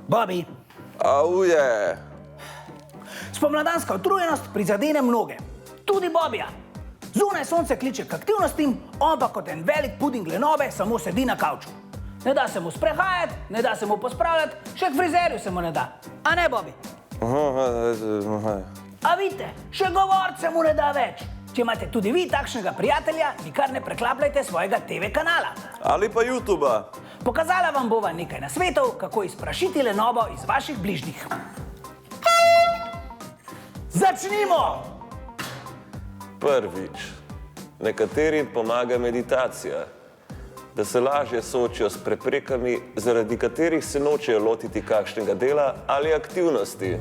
Bobby, Auje. spomladanska utrujenost prizadene mnoge, tudi Bobija. Zunaj sonce kliče k aktivnostim, on pa kot en velik puding lenobe samo sedi na kavču. Ne da se mu sprehajati, ne da se mu pospravljati, še k frizerju se mu ne da. A ne, Bobby? A vidite, še govoriti se mu ne da več. Če imate tudi vi takšnega prijatelja, nikar ne preklapljajte svojega TV kanala. Ali pa YouTubea. Pokazala vam bova nekaj nasvetov, kako izprašiti lenobo iz vaših bližnjih. Začnimo! Prvič, nekaterim pomaga meditacija, da se lažje soočijo s preprekami, zaradi katerih se nočejo lotiti kakšnega dela ali aktivnosti.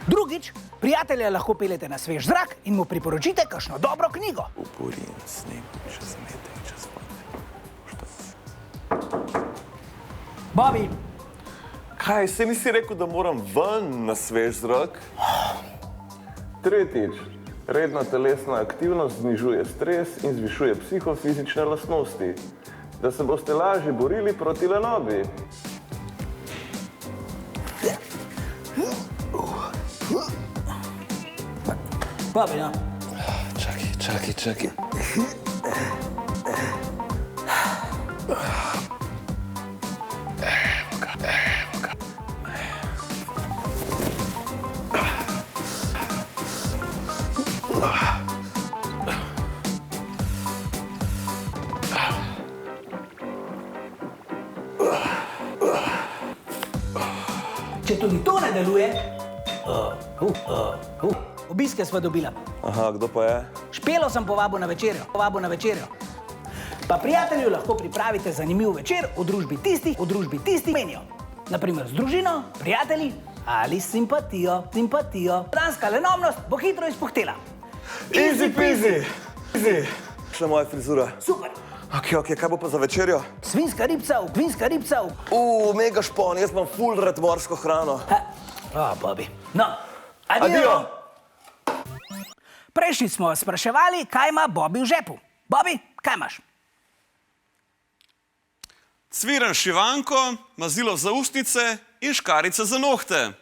Drugič, prijatelja lahko peljete na svež zrak in mu priporočite kakšno dobro knjigo. Uporim sneg, če zamete, če spate. Bobby, Kaj, se nisi rekel, da moram ven na svež zrak? Tretjič, redna telesna aktivnost znižuje stres in zvišuje psihofizične lastnosti, da se boste lažje borili proti lenobi. Bobby, no. Čakaj. Če tudi to ne deluje, obiske sva dobila. Aha, kdo pa je? Špelo sem povabil na večerjo. Pa prijatelju lahko pripravite zanimiv večer v družbi tistih menijo. Naprimer z družino, prijatelji ali s simpatijo. Danska lenobnost bo hitro izpuhtela. Easy peasy. Šla moja frizura. Super. Ok, kaj bo pa za večerjo? Svinska ribca. Mega špon, jaz imam ful rad morsko hrano. Bobby. No, adijo. Prejšnji smo vas spraševali, kaj ima Bobby v žepu. Bobby, kaj imaš? Cviren šivanko, mazilo za ustnice in škarice za nohte.